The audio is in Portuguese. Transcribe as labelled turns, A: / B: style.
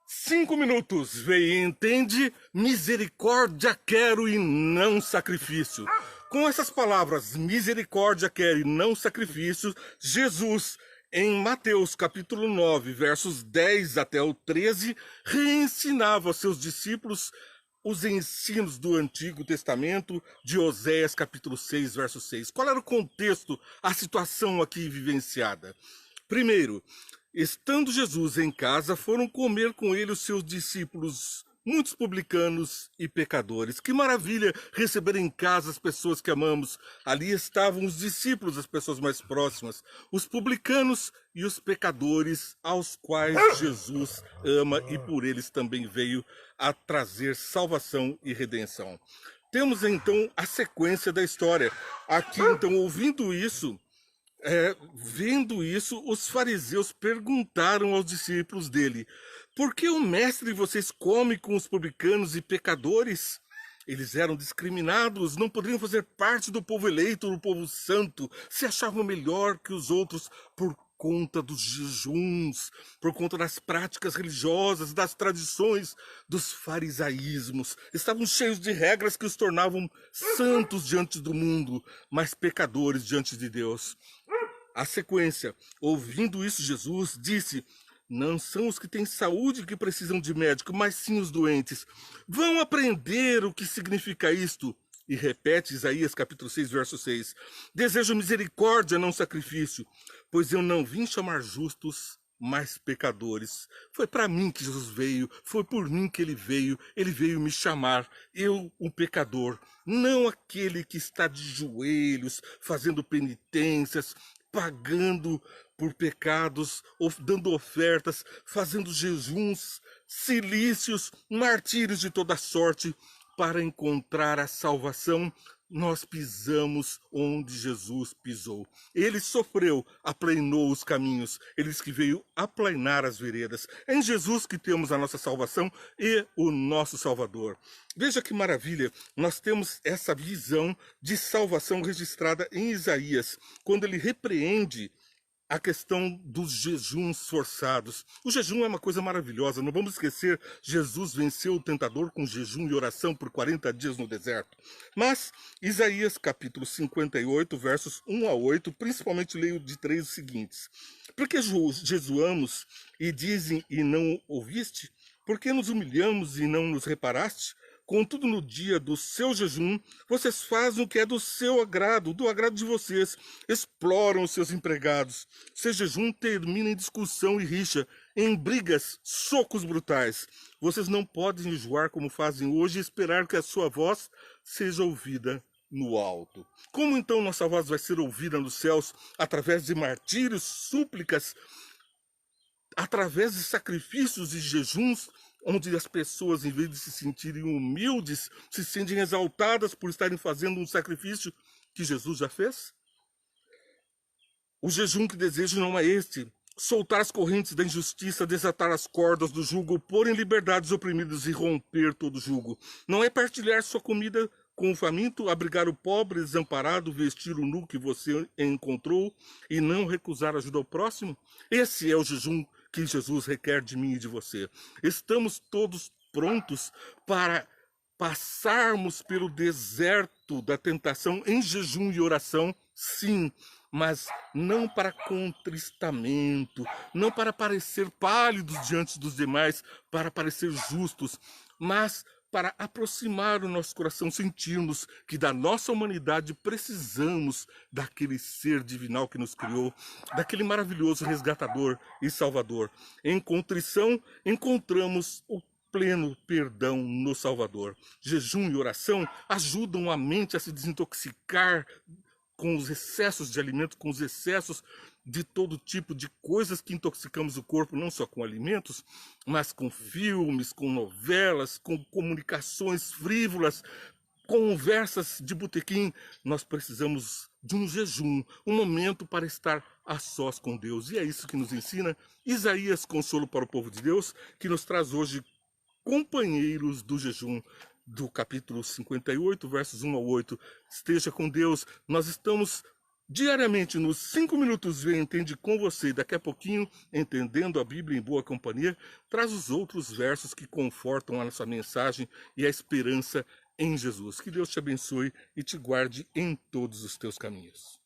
A: Cinco minutos, vê e entende, misericórdia quero e não sacrifício. Com essas palavras, misericórdia quero e não sacrifício, Jesus, em Mateus capítulo 9, versos 10 até o 13, reensinava aos seus discípulos os ensinos do Antigo Testamento, de Oséias capítulo 6, verso 6. Qual era o contexto, a situação aqui vivenciada? Primeiro, estando Jesus em casa, foram comer com ele os seus discípulos, muitos publicanos e pecadores. Que maravilha receber em casa as pessoas que amamos. Ali estavam os discípulos, as pessoas mais próximas, os publicanos e os pecadores, aos quais Jesus ama e por eles também veio a trazer salvação e redenção. Temos então a sequência da história. Aqui, então, ouvindo isso, vendo isso, os fariseus perguntaram aos discípulos dele: por que o mestre de vocês come com os publicanos e pecadores? Eles eram discriminados, não poderiam fazer parte do povo eleito, do povo santo, se achavam melhor que os outros por conta dos jejuns, por conta das práticas religiosas, das tradições, dos farisaísmos. Estavam cheios de regras que os tornavam santos diante do mundo, mas pecadores diante de Deus. A sequência, ouvindo isso, Jesus disse: não são os que têm saúde que precisam de médico, mas sim os doentes. Vão aprender o que significa isto. E repete Isaías capítulo 6, verso 6. Desejo misericórdia, não sacrifício, pois eu não vim chamar justos, mas pecadores. Foi para mim que Jesus veio, foi por mim que ele veio me chamar, eu, um pecador, não aquele que está de joelhos, fazendo penitências, pagando por pecados, dando ofertas, fazendo jejuns, cilícios, martírios de toda sorte. Para encontrar a salvação, nós pisamos onde Jesus pisou. Ele sofreu, aplainou os caminhos. Ele disse que veio aplainar as veredas. É em Jesus que temos a nossa salvação e o nosso Salvador. Veja que maravilha, nós temos essa visão de salvação registrada em Isaías, quando ele repreende a questão dos jejuns forçados. O jejum é uma coisa maravilhosa, não vamos esquecer, Jesus venceu o tentador com jejum e oração por 40 dias no deserto. Mas Isaías capítulo 58, versos 1 a 8, principalmente leio de 3 os seguintes: porque jejuamos e dizem e não ouviste? Porque nos humilhamos e não nos reparaste? Contudo, no dia do seu jejum, vocês fazem o que é do seu agrado, do agrado de vocês. Exploram os seus empregados. Seu jejum termina em discussão e rixa, em brigas, socos brutais. Vocês não podem enjoar como fazem hoje e esperar que a sua voz seja ouvida no alto. Como então nossa voz vai ser ouvida nos céus? Através de martírios, súplicas, através de sacrifícios e jejuns, onde as pessoas, em vez de se sentirem humildes, se sentem exaltadas por estarem fazendo um sacrifício que Jesus já fez? O jejum que desejo não é este: soltar as correntes da injustiça, desatar as cordas do jugo, pôr em liberdade os oprimidos e romper todo jugo. Não é partilhar sua comida com o faminto, abrigar o pobre desamparado, vestir o nu que você encontrou e não recusar ajuda ao próximo? Esse é o jejum que Jesus requer de mim e de você. Estamos todos prontos para passarmos pelo deserto da tentação em jejum e oração? Sim, mas não para contristamento, não para parecer pálidos diante dos demais, para parecer justos, mas para aproximar o nosso coração, sentirmos que da nossa humanidade precisamos daquele ser divinal que nos criou, daquele maravilhoso resgatador e salvador. Em contrição, encontramos o pleno perdão no Salvador. Jejum e oração ajudam a mente a se desintoxicar com os excessos de alimento, com os excessos de todo tipo de coisas que intoxicamos o corpo, não só com alimentos, mas com filmes, com novelas, com comunicações frívolas, conversas de botequim. Nós precisamos de um jejum, um momento para estar a sós com Deus. E é isso que nos ensina Isaías, consolo para o povo de Deus, que nos traz hoje companheiros do jejum. do capítulo 58, versos 1 ao 8. Esteja com Deus. Nós estamos diariamente nos 5 minutos Vem Entende com você. Daqui a pouquinho, Entendendo a Bíblia em Boa Companhia, traz os outros versos que confortam a nossa mensagem e a esperança em Jesus. Que Deus te abençoe e te guarde em todos os teus caminhos.